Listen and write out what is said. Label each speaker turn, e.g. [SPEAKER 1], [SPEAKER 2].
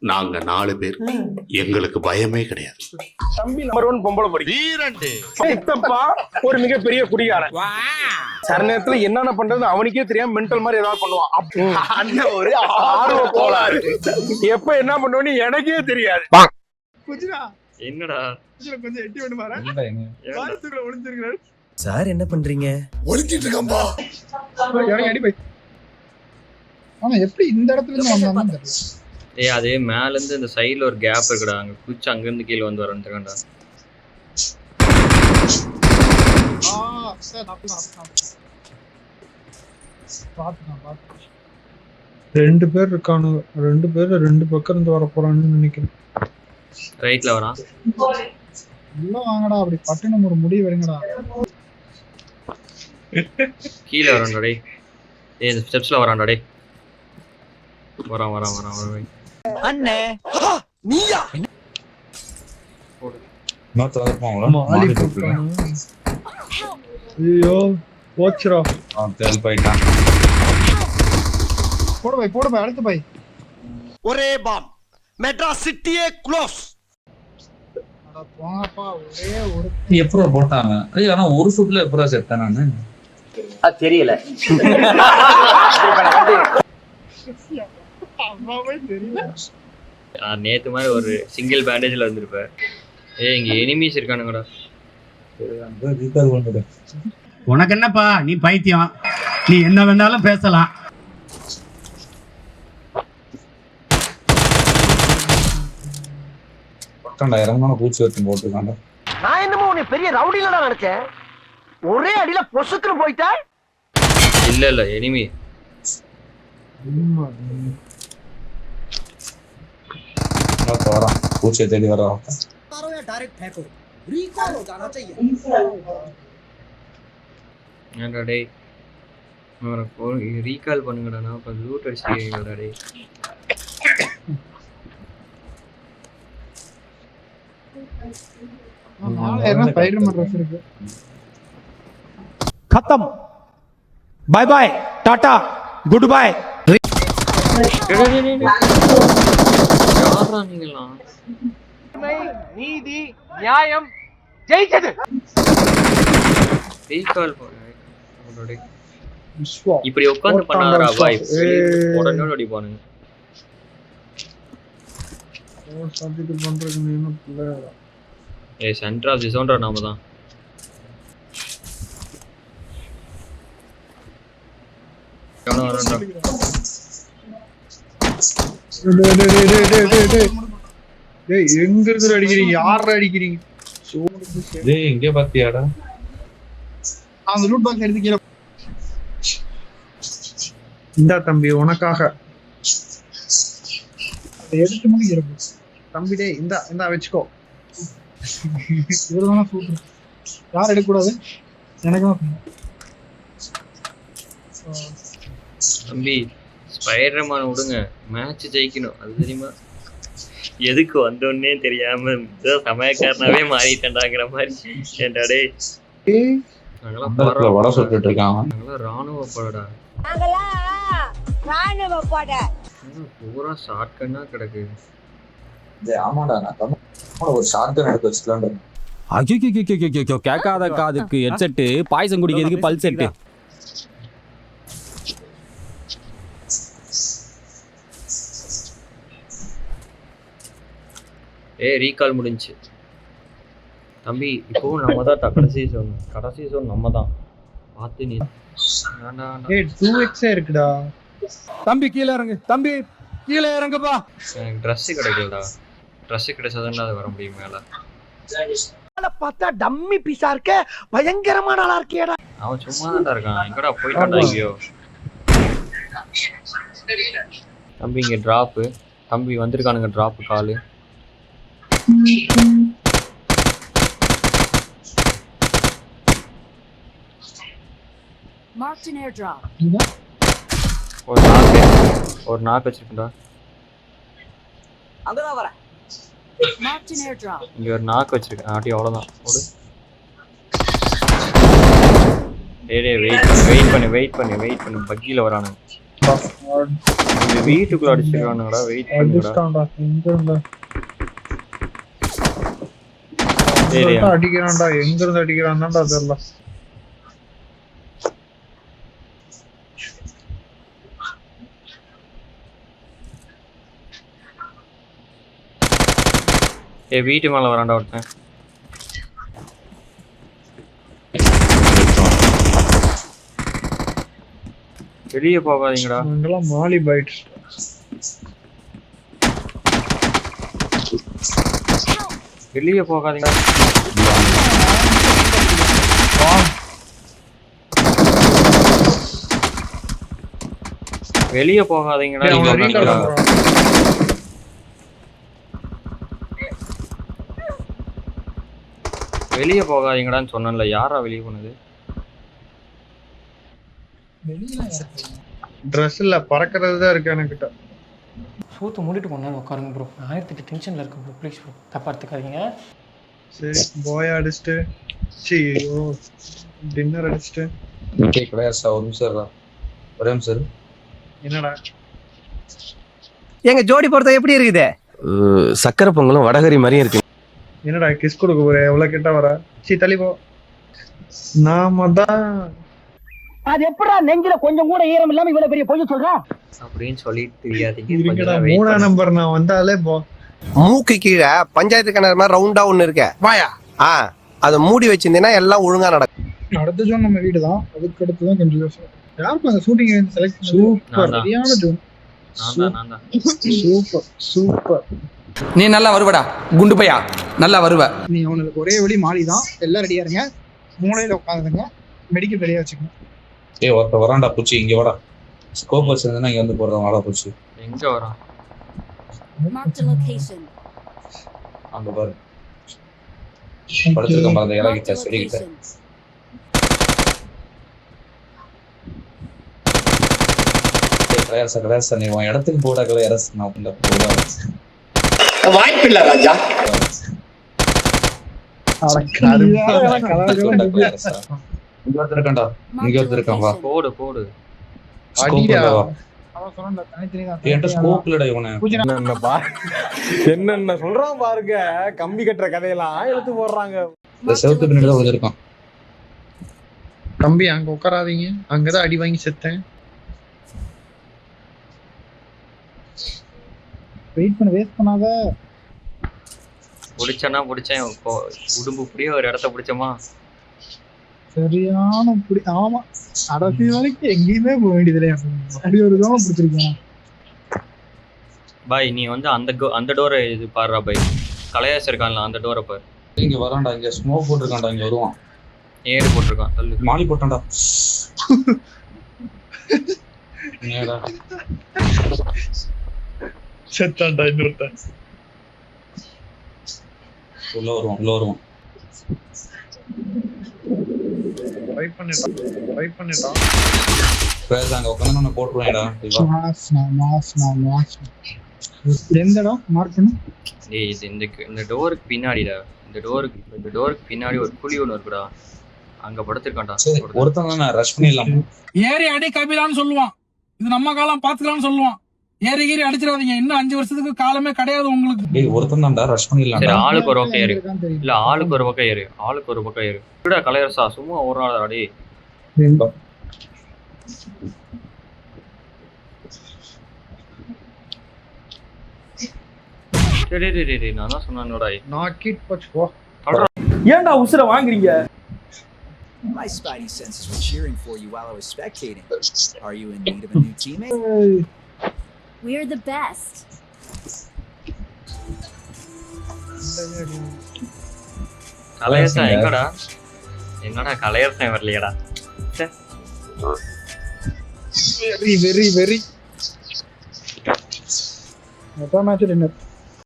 [SPEAKER 1] நாங்க 4 பேர், எங்களுக்கு பயமே கிடையாது.
[SPEAKER 2] தம்பி நம்பர் 1 பொம்பளை படி வீரண்டு. சித்தப்பா ஒரு மிகப்பெரிய குடிகாரன். சில நேரத்துல என்னென்ன பண்றது அவனுக்கே தெரியாம மென்டல் மாதிரி ஏதாவது பண்ணுவான். அண்ணன் ஒரு ஆர்வ கோளாறு. எப்ப என்ன பண்ணுவோன்னு எனக்கே தெரியாது.
[SPEAKER 3] என்னடா
[SPEAKER 4] கொஞ்சம் எட்டி வந்து பாரு. வாரத்துக்குள்ள ஒளிஞ்சிருக்காரு.
[SPEAKER 5] சார் என்ன பண்றீங்க?
[SPEAKER 1] ஒளிஞ்சிட்டு இருக்கம்பா.
[SPEAKER 4] எனக்கு அடி போய். ஆனா எப்படி இந்த இடத்துல இருந்து வந்தான்னு தெரியல.
[SPEAKER 3] ஏய் அதே மேல இருந்து இந்த சைடுல ஒரு கேப் இருக்குடா, அங்க குச்சி அங்க இருந்து கீழ வந்து வரணும்டா.
[SPEAKER 4] சார் பாத்துக்கலாம்.
[SPEAKER 6] 2 பேர் இருக்கானு, 2 பேர் 2 பக்கம் இருந்து வர போறான்னு நினைக்கிறேன்.
[SPEAKER 3] ரைட்ல வரான்.
[SPEAKER 4] உள்ள வாங்கடா, அப்படி பட்டணம் ஒரு முடிவு எடுங்கடா.
[SPEAKER 3] கீழ வரான்டா டேய். ஏய் இந்த ஸ்டெப்ஸ்ல வரான்டா டேய். வரான்.
[SPEAKER 5] அண்ணே நீயா?
[SPEAKER 6] மாத்த வரப்பாங்களா? மாலி போறாங்க. ஐயோ போச்சுடா. தேல் போயிட்டான்.
[SPEAKER 4] போடு பை அடுத்து பை.
[SPEAKER 5] ஒரே பாம். மெட்ராஸ் சிட்டியே க்ளோஸ்.
[SPEAKER 4] அட போங்கப்பா, ஒரே ஒரு
[SPEAKER 7] எப்பறம் போட்டாங்க. ஐயோ ஆனா ஒரு ஷூட்ல எப்பறம் செத்தேன் நானு.
[SPEAKER 5] தெரியல.
[SPEAKER 4] அம்மாவே தெரியல.
[SPEAKER 3] நேத்து மாதிரி ஒரு சிங்கிள் பேண்டேஜ்ல வந்திருப்ப. ஏய் இங்க எனிமீஸ் இருக்கானுங்கடா.
[SPEAKER 7] அந்த ரீகால் பண்ணுடா.
[SPEAKER 8] உனக்கு என்னப்பா, நீ பைத்தியம், நீ என்ன வேணாலும் பேசலாம்.
[SPEAKER 7] பக்கண்டா இறங்கணும் பூச்சி வச்சு போட்டுருக்காங்க.
[SPEAKER 5] நான் என்னமோ உன்னை பெரிய ரவுடிலடா நினைச்சேன். ஒரே அடியில பொசுக்குன்னு போயிட்டா.
[SPEAKER 3] இல்ல எனிமி.
[SPEAKER 7] வரான் பூச்சியை தேடி வரான்.
[SPEAKER 3] ஏன்டா டேய் ரீகால் பண்ணுங்கடா, நான் இப்ப லூட் அடிச்சிருக்கீங்கடா டேய்.
[SPEAKER 4] என்ன ஸ்பைடர்மேன் ட்ரெஸ் இருக்கு.
[SPEAKER 8] खत्म, बाय बाय, टाटा, गुड बाय.
[SPEAKER 3] யாரா நீங்கலாம்?
[SPEAKER 2] நீதி நியாயம் ஜெயிச்சது.
[SPEAKER 3] ரீகால் பண்ணு டேய். இப்படி உட்கார்ந்து பண்ணாதடா பாய். உடனே அடிப்பானுங்க.
[SPEAKER 6] சப்ஜெக்ட் பண்றதுக்கு என்ன புள்ள.
[SPEAKER 3] ஏய் சென்டர் ஆஃப் தி ஜோன்டா நாம தான்.
[SPEAKER 6] டேய் எங்க இருந்து அடிக்கிறீங்க? யாரா அடிக்கிறீங்க?
[SPEAKER 7] டேய் எங்க பாத்தியாடா?
[SPEAKER 4] அந்த லூட் பாக்ஸ் எடுத்து கீழ.
[SPEAKER 6] இந்தா தம்பி உனக்காக.
[SPEAKER 4] எடுத்து முடிக்கிறப்ப
[SPEAKER 6] தம்பி டேய் இந்தா வெச்சுக்கோ.
[SPEAKER 4] இவர்தானா சூப்பர். யார் எடுக்கக்கூடாது? எனக்கு
[SPEAKER 3] தம்பி ஸ்பைடர்மேன் விடுங்க, மேட்ச் ஜெயிக்கணும் அது தெரியுமா? எதுக்கு வந்தோன்னே தெரியாம சமயக்காரனாவே மாறிட்டேன்டாங்கிற மாதிரி. ஏன்டா டேய் நாங்களாம்
[SPEAKER 7] வட சுட்டுட்டு இருக்காங்க.
[SPEAKER 3] நாங்களாம் ராணுவ படடா. பூரா ஷார்ட் கன்னா கிடக்கு.
[SPEAKER 7] டேய் ஆமாடா, நான் தமிழ்ல ஒரு ஷார்ட் கன் எடுத்து வச்சுக்கலாம்டா.
[SPEAKER 9] ஐயோ கேட்காத காதுக்கு ஹெட்செட், பாய்சன் குடிக்கிறதுக்கு பல் செட்.
[SPEAKER 3] ரீகால் முடிஞ்சு தம்பி. இப்போவும் நம்ம தான் கடைசி ஜோன் நம்ம தான் பார்த்து நீ.
[SPEAKER 6] ஏய் 2x இருக்குடா.
[SPEAKER 8] தம்பி கீழ இறங்கு, தம்பி கீழ இறங்குப்பா.
[SPEAKER 3] எனக்கு ட்ரெஸ் கிடைக்கலடா. ட்ரெஸ் கிடைச்சாதான் அது வர முடியும் மேல.
[SPEAKER 5] பார்த்தா டம்மி பீஸா இருக்க, பயங்கரமான ஆளா இருக்கேடா.
[SPEAKER 3] அவன் சும்மா தான் இருக்கான். எங்கடா போயிட்டான்டா எங்கேயோ. தம்பி இங்க டிராப்பு. தம்பி வந்திருக்கானுங்க டிராப் காலு. ஒரு நாக்கு வச்சிருக்கா.
[SPEAKER 5] அங்கதான் வரேன்.
[SPEAKER 3] இங்க ஒரு நாக்கு வச்சிருக்கேன். ஆட்டி அவ்வளவுதான். ஓடு. வெயிட் பண்ணு பக்கியில வரானுங்க. இந்த வீட்டுக்குள்ள அடிச்சிருக்கானுங்கடா, வெயிட் பண்ணுடா.
[SPEAKER 6] அடிச்சிட்டான்டா. எங்க இருந்தா
[SPEAKER 3] சரியா
[SPEAKER 6] அடிக்கிறான்டா, எங்க இருந்து அடிக்கிறான்டா தெரியல.
[SPEAKER 3] வீட்டு மேல வரான்டா ஒருத்தன். வெளியே போகாதீங்கடா.
[SPEAKER 6] அங்கெல்லாம் மாலி பைட்ஸ்.
[SPEAKER 3] வெளியே போகாதீங்க. வெளியே போகாதீங்கடா.
[SPEAKER 6] அவனை ரீகால் பண்றான்.
[SPEAKER 3] வெளியே போகாதீங்கடான்னு சொன்னேன்ல, யாரா வெளியே போனது?
[SPEAKER 6] ட்ரெஸ் இல்ல, பறக்கிறது தான் இருக்கு என்கிட்ட.
[SPEAKER 10] சூத்து மூடிட்டு கொண்டு உட்காருங்க ப்ரோ. 1008 டென்ஷன்ல இருக்கு ப்ரோ, ப்ளீஸ் ப்ரோ, தப்பா எடுத்துக்காதீங்க.
[SPEAKER 6] சரி பாய் அடிச்சிட்டு டின்னர் அடிச்சிட்டு
[SPEAKER 7] கிடையாது சார். ஒரு நிமிஷம் ஒரே நிமிஷம்.
[SPEAKER 6] என்னடா
[SPEAKER 5] எங்க ஜோடி பொறுத்த எப்படி இருக்குது?
[SPEAKER 9] சக்கரை பொங்கலும் வடகரி மாதிரியும் இருக்கு.
[SPEAKER 6] என்னடா கிஸ் கொடுக்க போற? எவ்வளவு கிட்ட வர? தள்ளி போ. நாம தான்
[SPEAKER 5] அது எப்படா நெஞ்சில கொஞ்சம் கூட ஈரம் இல்லாம இவ்வளவு பெரிய பொய் சொல்ற
[SPEAKER 3] அப்படின்னு சொல்லிட்டு தெரியாதீங்க.
[SPEAKER 6] இருக்கடா. 3ஆம் நம்பர் நான் வந்தாலே போ.
[SPEAKER 5] மூக்கு கீழே பஞ்சாயத்து கிணறு மாதிரி ரவுண்டா ஒண்ணு இருக்க வாயா. அதை மூடி வச்சிருந்தீங்கன்னா எல்லாம் ஒழுங்கா நடக்கும்.
[SPEAKER 4] அடுத்த ஜோன் நம்ம வீடு தான், அதுக்கு அடுத்து தான் கொஞ்சம் யோசனை. யாருக்கும் அந்த ஷூட்டிங் செலக்ட்
[SPEAKER 6] சூப்பர்
[SPEAKER 4] சரியான ஜோன்.
[SPEAKER 3] நான் தான்.
[SPEAKER 6] Super super.
[SPEAKER 10] நீ நல்லா வருவடா குண்டு பையா, நல்லா வருவ.
[SPEAKER 4] நீ அவனுக்கு ஒரே வழி மாலி தான். எல்லாம் ரெடியா இருங்க, மூளையில உட்காந்துருங்க, மெடிக்கல் ரெடியா வச்சுக்கணும்.
[SPEAKER 7] ஒருத்த வரான்டா பூச்சி, இங்க வாடா. ஸ்கோப் வச்சிருந்தா இங்க வந்து போறதா வாடா பூச்சி.
[SPEAKER 3] எங்க வரான்?
[SPEAKER 7] அங்க பாரு படுத்துருக்க பாருங்க, இறங்கிட்ட செடிக்கிட்ட. கடையாசா நீ உன் இடத்துக்கு போடா கடையாச. நான் உள்ள போடா
[SPEAKER 5] வாய்ப்பில்லை ராஜா.
[SPEAKER 7] இங்க ஒருத்தர் இருக்கான்டா, இங்க ஒருத்தர் இருக்கான். வா
[SPEAKER 3] போடு போடு.
[SPEAKER 7] என்கிட்ட ஸ்கோப் இல்லடா இவனை.
[SPEAKER 2] என்னென்ன சொல்றான் பாருங்க, கம்பி கட்டுற கதையெல்லாம் எடுத்து போடுறாங்க.
[SPEAKER 7] இந்த செவத்து பின்னாடி தான் இருக்கான்.
[SPEAKER 6] தம்பி அங்க உட்காராதீங்க, அங்கதான் அடி வாங்கி செத்தேன்.
[SPEAKER 4] வெயிட் பண்ண வேஸ்ட் பண்ணாத.
[SPEAKER 3] பிடிச்சேன்னா பிடிச்சேன். உடும்பு புடிய ஒரு இடத்த பிடிச்சோமா
[SPEAKER 4] சரியான புடி. ஆமா, கடைசி வரைக்கும் எங்கேயுமே போக வேண்டியது. அப்படி ஒரு ஜோன் பிடிச்சிருக்கேன்
[SPEAKER 3] பாய். நீ வந்து அந்த டோரை இது பாருடா பாய். கலையாசு இருக்கான்ல, அந்த டோரை பாரு.
[SPEAKER 7] இங்க வரான்டா, இங்க ஸ்மோக் போட்டிருக்கான்டா, இங்க வருவான்.
[SPEAKER 3] ஏறு போட்டிருக்கான், தள்ளு.
[SPEAKER 7] மாலி போட்டான்டா. என்னடா
[SPEAKER 6] செத்தான்டா இன்னொருத்தன்.
[SPEAKER 7] உள்ள வருவான்.
[SPEAKER 6] ட்ரை பண்ணிட்டான்.
[SPEAKER 7] பேச அங்க உட்காந்து நான் போட்டுருவேன்டா.
[SPEAKER 4] எந்த இடம் மார்க் பண்ணு.
[SPEAKER 3] டேய் இந்த டோருக்கு பின்னாடிடா, இந்த டோருக்கு பின்னாடி ஒரு குழி ஒன்று இருக்குடா, அங்க படுத்திருக்கான்டா.
[SPEAKER 7] சரி ஒருத்தன் தான் ரஷ் பண்ணிடலாம்.
[SPEAKER 8] ஏறி அடி கபிலான்னு சொல்லுவான். இது நம்ம காலம் பாத்துக்கலாம்னு சொல்லுவான். ஏறி கீறி அடிச்சிடாதீங்க, இன்னும் 5 வருஷத்துக்கு காலமே கிடையாது உங்களுக்கு.
[SPEAKER 7] டேய் ஒருத்தன் தான்டா ரஷ் பண்ணிடலாம்.
[SPEAKER 3] சரி ஆளுக்கு ஒரு பக்கம் ஏறு. இல்ல ஆளுக்கு ஒரு பக்கம் ஏறு. விடா கலையரசா, சும்மா ஒரு நாள் அடி. டேய் நான் தான் சொன்னேன்டா.
[SPEAKER 6] நாக்கிட் பச் போ.
[SPEAKER 2] ஏன்டா உசுர வாங்குறீங்க?
[SPEAKER 11] My spidey senses were cheering for you while I was spectating. Are you in need of a new teammate?
[SPEAKER 12] We're the best.
[SPEAKER 3] கலையரசா எங்கடா? என்னடா கலையரசன் வரலையடா?
[SPEAKER 4] வெரி மொத்த மேட்ச் டின்னர்.